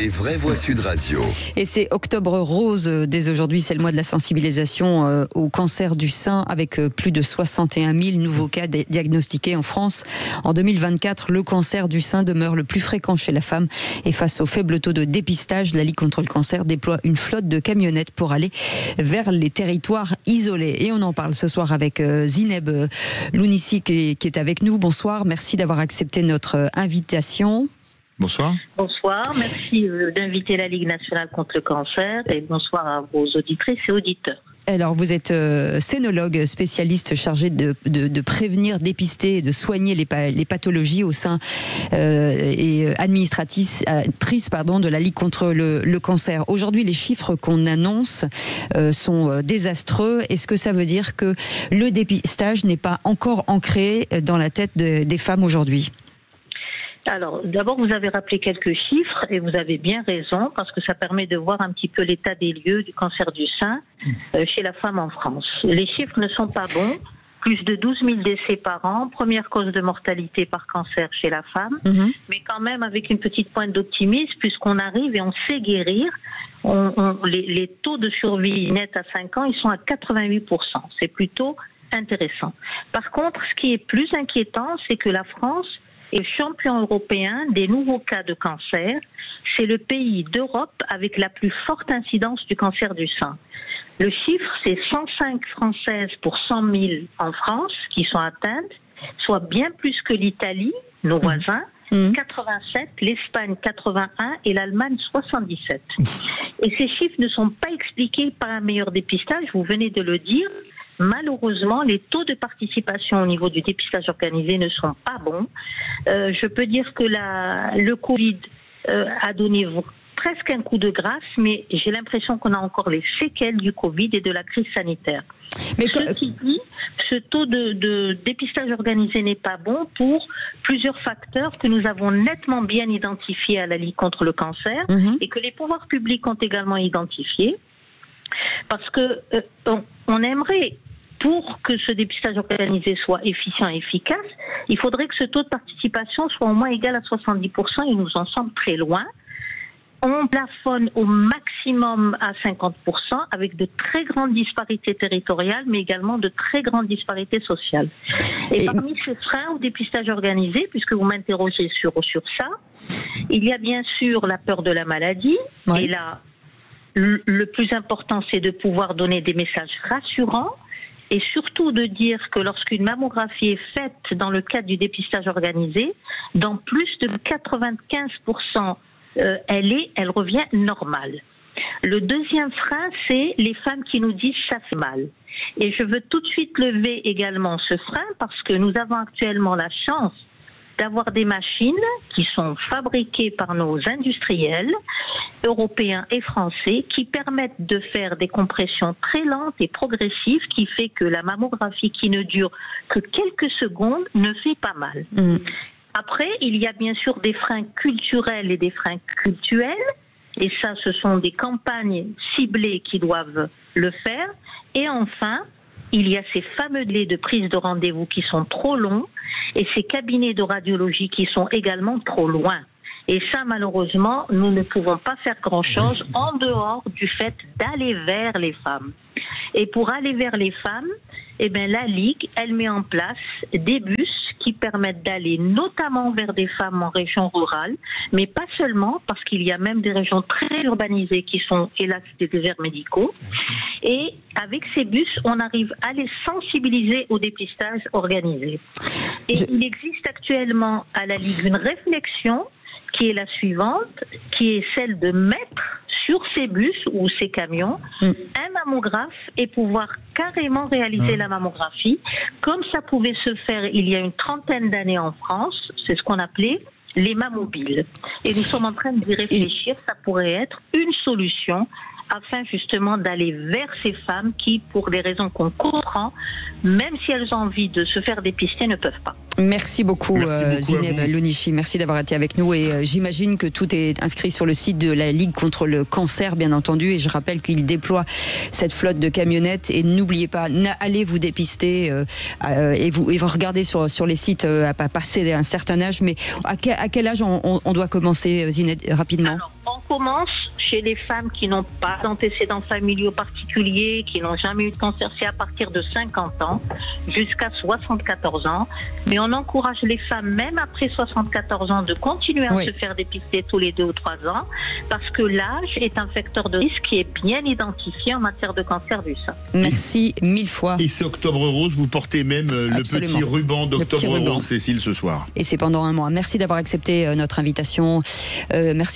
Les vraies voix Sud Radio. Et c'est Octobre Rose dès aujourd'hui, c'est le mois de la sensibilisation au cancer du sein avec plus de 61 000 nouveaux cas diagnostiqués en France. En 2024, le cancer du sein demeure le plus fréquent chez la femme et face au faible taux de dépistage, la Ligue contre le cancer déploie une flotte de camionnettes pour aller vers les territoires isolés. Et on en parle ce soir avec Zineb Lounissi qui est avec nous. Bonsoir, merci d'avoir accepté notre invitation. Bonsoir. Bonsoir, merci d'inviter la Ligue nationale contre le cancer et bonsoir à vos auditrices et auditeurs. Alors, vous êtes scénologue spécialiste chargé de prévenir, dépister et de soigner les pathologies au sein et administratrice de la Ligue contre le cancer. Aujourd'hui, les chiffres qu'on annonce sont désastreux. Est-ce que ça veut dire que le dépistage n'est pas encore ancré dans la tête des femmes aujourd'hui ? Alors, d'abord, vous avez rappelé quelques chiffres et vous avez bien raison parce que ça permet de voir un petit peu l'état des lieux du cancer du sein chez la femme en France. Les chiffres ne sont pas bons. Plus de 12 000 décès par an, première cause de mortalité par cancer chez la femme, mais quand même avec une petite pointe d'optimisme puisqu'on arrive et on sait guérir. Les taux de survie net à 5 ans, ils sont à 88%. C'est plutôt intéressant. Par contre, ce qui est plus inquiétant, c'est que la France est champion européen des nouveaux cas de cancer. C'est le pays d'Europe avec la plus forte incidence du cancer du sein. Le chiffre, c'est 105 Françaises pour 100 000 en France qui sont atteintes, soit bien plus que l'Italie, nos voisins, 87, l'Espagne 81 et l'Allemagne 77. Et ces chiffres ne sont pas expliqués par un meilleur dépistage, vous venez de le dire. Malheureusement, les taux de participation au niveau du dépistage organisé ne sont pas bons. Je peux dire que le Covid a donné presque un coup de grâce, mais j'ai l'impression qu'on a encore les séquelles du Covid et de la crise sanitaire. Mais ceci dit, ce taux de dépistage organisé n'est pas bon pour plusieurs facteurs que nous avons nettement bien identifiés à la Ligue contre le cancer et que les pouvoirs publics ont également identifiés. Parce que on aimerait, pour que ce dépistage organisé soit efficient et efficace, il faudrait que ce taux de participation soit au moins égal à 70%, et nous en sommes très loin. On plafonne au maximum à 50%, avec de très grandes disparités territoriales, mais également de très grandes disparités sociales. Et parmi ces freins au dépistage organisé, puisque vous m'interrogez sur ça, il y a bien sûr la peur de la maladie, et là, le plus important, c'est de pouvoir donner des messages rassurants et surtout de dire que lorsqu'une mammographie est faite dans le cadre du dépistage organisé, dans plus de 95%, elle revient normale. Le deuxième frein, c'est les femmes qui nous disent « ça fait mal ». Et je veux tout de suite lever également ce frein parce que nous avons actuellement la chance d'avoir des machines qui sont fabriquées par nos industriels européens et français qui permettent de faire des compressions très lentes et progressives qui fait que la mammographie qui ne dure que quelques secondes ne fait pas mal. Après, il y a bien sûr des freins culturels et des freins cultuels et ça, ce sont des campagnes ciblées qui doivent le faire. Et enfin, il y a ces fameux délais de prise de rendez-vous qui sont trop longs et ces cabinets de radiologie qui sont également trop loin. Et ça, malheureusement, nous ne pouvons pas faire grand-chose en dehors du fait d'aller vers les femmes. Et pour aller vers les femmes, la Ligue, elle met en place des bus qui permettent d'aller notamment vers des femmes en région rurale, mais pas seulement, parce qu'il y a même des régions très urbanisées qui sont, hélas, des déserts médicaux. Et avec ces bus, on arrive à les sensibiliser au dépistage organisé. Et il existe actuellement à la Ligue une réflexion qui est la suivante, qui est celle de mettre sur ces bus ou ces camions un mammographe et pouvoir carrément réaliser la mammographie comme ça pouvait se faire il y a une trentaine d'années en France, c'est ce qu'on appelait les mammobiles. Et nous sommes en train d'y réfléchir, ça pourrait être une solution afin justement d'aller vers ces femmes qui, pour des raisons qu'on comprend, même si elles ont envie de se faire dépister, ne peuvent pas. Merci beaucoup, Zineb Lounissi. Merci d'avoir été avec nous. Et j'imagine que tout est inscrit sur le site de la Ligue contre le cancer, bien entendu. Et je rappelle qu'il déploie cette flotte de camionnettes. Et n'oubliez pas, allez vous dépister et vous regardez sur les sites à passer un certain âge. Mais à quel âge on doit commencer, Zineb, rapidement? Alors, commence chez les femmes qui n'ont pas d'antécédents familiaux particuliers, qui n'ont jamais eu de cancer, c'est à partir de 50 ans jusqu'à 74 ans. Mais on encourage les femmes, même après 74 ans, de continuer à se faire dépister tous les 2 ou 3 ans, parce que l'âge est un facteur de risque qui est bien identifié en matière de cancer du sein. Merci 1000 fois. Et c'est Octobre Rose, vous portez même le petit ruban d'Octobre Rose, Cécile, ce soir. Et c'est pendant un mois. Merci d'avoir accepté notre invitation. Merci.